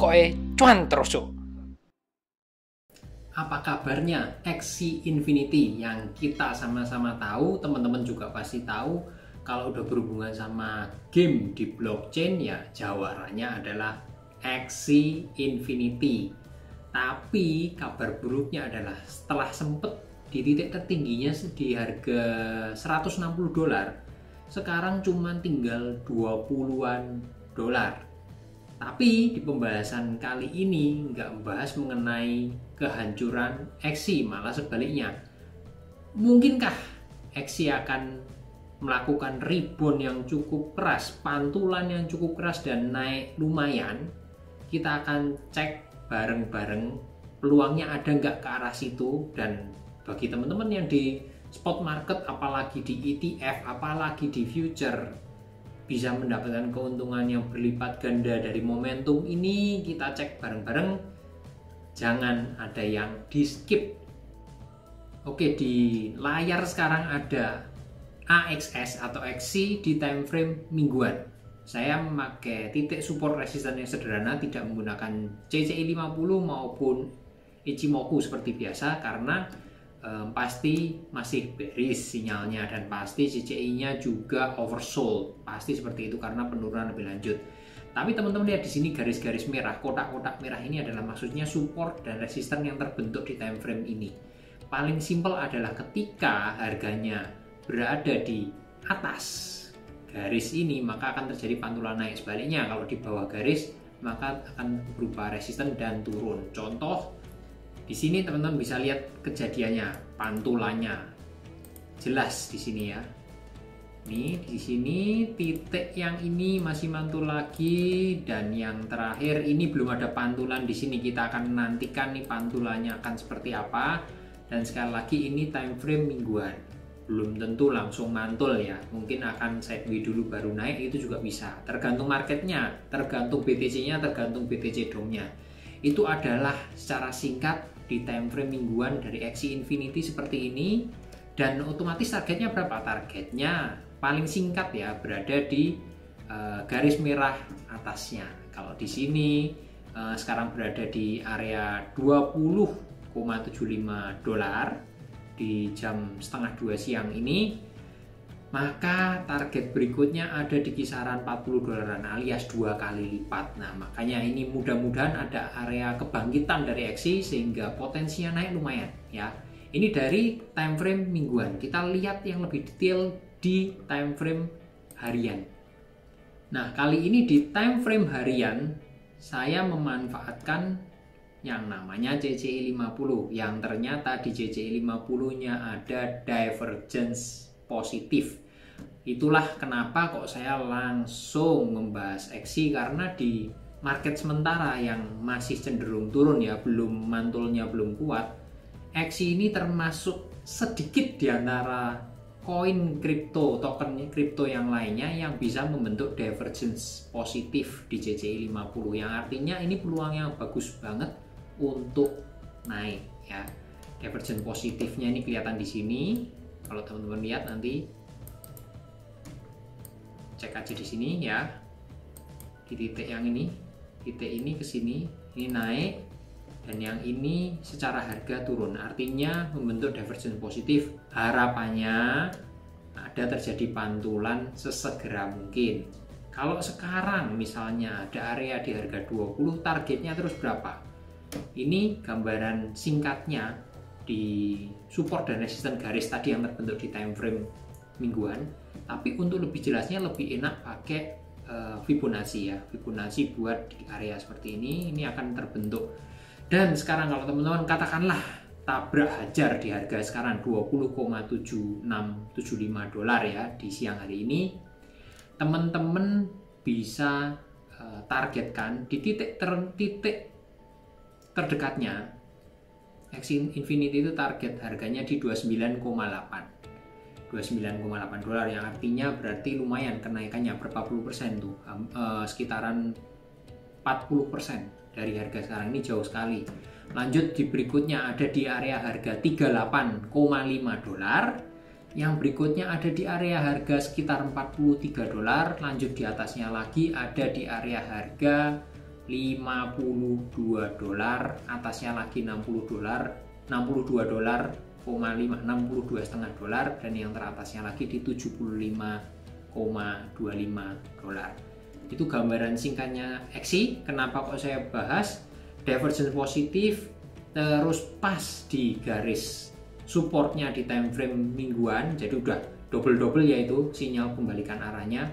Pokoknya cuan terus Cuk. Apa kabarnya Axie Infinity? Yang kita sama-sama tahu, teman-teman juga pasti tahu, kalau udah berhubungan sama game di blockchain ya jawarannya adalah Axie Infinity. Tapi kabar buruknya adalah setelah sempet di titik tertingginya di harga $160, sekarang cuma tinggal 20-an dolar. Tapi di pembahasan kali ini nggak membahas mengenai kehancuran Axie, malah sebaliknya. Mungkinkah Axie akan melakukan rebound yang cukup keras, pantulan yang cukup keras dan naik lumayan? Kita akan cek bareng-bareng peluangnya ada nggak ke arah situ. Dan bagi teman-teman yang di spot market, apalagi di ETF, apalagi di future, bisa mendapatkan keuntungan yang berlipat ganda dari momentum ini, kita cek bareng-bareng. Jangan ada yang di skip. Oke, di layar sekarang ada AXS atau Axie di time frame mingguan. Saya memakai titik support resisten yang sederhana, tidak menggunakan CCI 50 maupun Ichimoku seperti biasa, karena pasti masih bearish sinyalnya dan pasti CCI-nya juga oversold, pasti seperti itu karena penurunan lebih lanjut. Tapi teman-teman lihat di sini garis-garis merah, kotak-kotak merah ini adalah maksudnya support dan resisten yang terbentuk di time frame ini. Paling simpel adalah ketika harganya berada di atas garis ini, maka akan terjadi pantulan naik. Sebaliknya kalau di bawah garis, maka akan berupa resisten dan turun. Contoh di sini teman-teman bisa lihat kejadiannya, pantulannya jelas di sini ya. Nih di sini titik yang ini masih mantul lagi, dan yang terakhir ini belum ada pantulan di sini. Kita akan nantikan nih pantulannya akan seperti apa. Dan sekali lagi ini time frame mingguan, belum tentu langsung mantul ya. Mungkin akan sideways dulu baru naik, itu juga bisa. Tergantung marketnya, tergantung BTC-nya, tergantung BTC DOM-nya. Itu adalah secara singkat di time frame mingguan dari Axie Infinity seperti ini. Dan otomatis targetnya berapa? Targetnya paling singkat ya, berada di garis merah atasnya. Kalau di sini sekarang berada di area 20,75 dolar di jam setengah 2 siang ini, maka target berikutnya ada di kisaran 40 dolaran alias 2 kali lipat. Nah, makanya ini mudah-mudahan ada area kebangkitan dari Axie sehingga potensinya naik lumayan ya. Ini dari time frame mingguan. Kita lihat yang lebih detail di time frame harian. Nah, kali ini di time frame harian saya memanfaatkan yang namanya CCI 50, yang ternyata di CCI 50-nya ada divergence positif. Itulah kenapa kok saya langsung membahas Axie, karena di market sementara yang masih cenderung turun ya, belum mantulnya belum kuat, Axie ini termasuk sedikit di antara koin kripto, token kripto yang lainnya yang bisa membentuk divergence positif di CCI 50, yang artinya ini peluang yang bagus banget untuk naik ya. Divergence positifnya ini kelihatan di sini. Kalau teman-teman lihat nanti cek aja di sini ya. Di titik yang ini, titik ini ke sini, ini naik, dan yang ini secara harga turun. Artinya membentuk divergence positif. Harapannya ada terjadi pantulan sesegera mungkin. Kalau sekarang misalnya ada area di harga 20, targetnya terus berapa? Ini gambaran singkatnya di support dan resisten garis tadi yang terbentuk di time frame mingguan. Tapi untuk lebih jelasnya lebih enak pakai Fibonacci ya. Fibonacci buat di area seperti ini akan terbentuk. Dan sekarang kalau teman-teman katakanlah tabrak hajar di harga sekarang 20,7675 dolar ya di siang hari ini, teman-teman bisa targetkan di titik terdekatnya Axie Infinity itu target harganya di 29,8 dolar, yang artinya berarti lumayan kenaikannya berapa puluh persen tuh, sekitaran 40% dari harga sekarang, ini jauh sekali. Lanjut di berikutnya ada di area harga 38,5 dolar, yang berikutnya ada di area harga sekitar 43 dolar, lanjut di atasnya lagi ada di area harga $52, atasnya lagi $60, $62,5, dan yang teratasnya lagi di $75,25. Itu gambaran singkatnya XI. Kenapa kok saya bahas divergence positif terus pas di garis supportnya di time frame mingguan, jadi udah double yaitu sinyal pembalikan arahnya,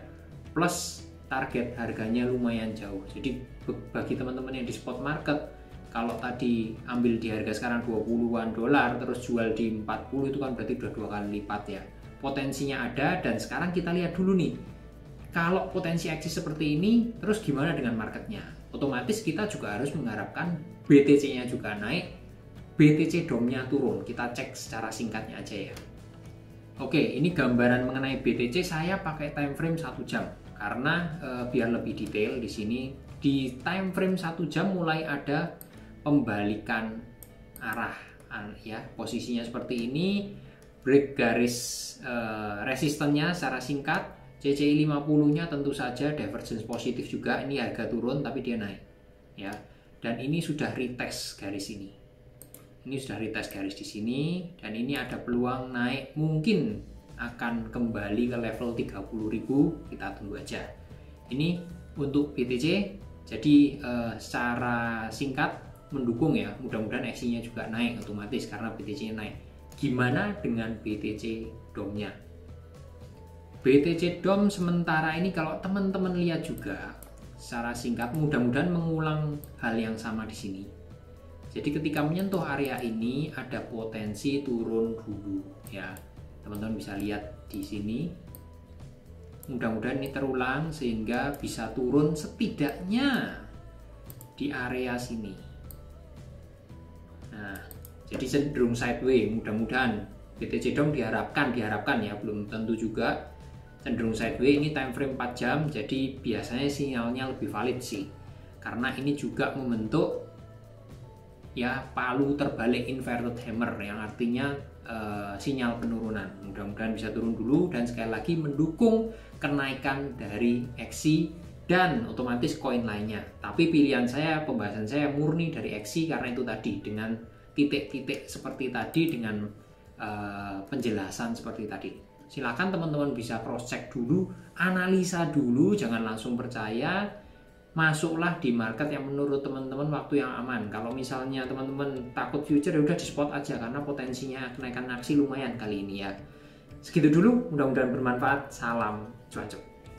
plus target harganya lumayan jauh. Jadi bagi teman-teman yang di spot market, kalau tadi ambil di harga sekarang $20-an terus jual di 40, itu kan berarti udah 2 kali lipat ya. Potensinya ada, dan sekarang kita lihat dulu nih, kalau potensi aksi seperti ini terus gimana dengan marketnya. Otomatis kita juga harus mengharapkan BTC-nya juga naik, BTC DOM-nya turun. Kita cek secara singkatnya aja ya. Oke, ini gambaran mengenai BTC. Saya pakai time frame 1 jam karena biar lebih detail di sini. Di time frame 1 jam mulai ada pembalikan arah ya. Posisinya seperti ini. Break garis resistennya secara singkat. CCI 50-nya tentu saja divergence positif juga. Ini harga turun tapi dia naik ya. Dan ini sudah retest garis ini. Ini sudah retest garis di sini, dan ini ada peluang naik, mungkin akan kembali ke level 30.000. Kita tunggu aja. Ini untuk BTC. Jadi secara singkat mendukung ya. Mudah-mudahan XI-nya juga naik otomatis karena BTC-nya naik. Gimana dengan BTC DOM-nya? BTC DOM sementara ini kalau teman-teman lihat juga secara singkat, mudah-mudahan mengulang hal yang sama di sini. Jadi ketika menyentuh area ini ada potensi turun dulu ya. Teman-teman bisa lihat di sini. Mudah-mudahan ini terulang sehingga bisa turun setidaknya di area sini. Nah, jadi cenderung sideways. Mudah-mudahan BTC DOM diharapkan ya, belum tentu juga. Cenderung sideways, ini time frame 4 jam, jadi biasanya sinyalnya lebih valid sih. Karena ini juga membentuk ya palu terbalik inverted hammer, yang artinya sinyal penurunan. Mudah-mudahan bisa turun dulu, dan sekali lagi mendukung kenaikan dari XI dan otomatis koin lainnya. Tapi pilihan saya, pembahasan saya murni dari XI karena itu tadi, dengan titik-titik seperti tadi, dengan penjelasan seperti tadi. Silakan teman-teman bisa cross check dulu, analisa dulu, jangan langsung percaya. Masuklah di market yang menurut teman-teman waktu yang aman. Kalau misalnya teman-teman takut future, ya udah di spot aja karena potensinya kenaikan aksi lumayan kali ini ya. Segitu dulu, mudah-mudahan bermanfaat. Salam cuan.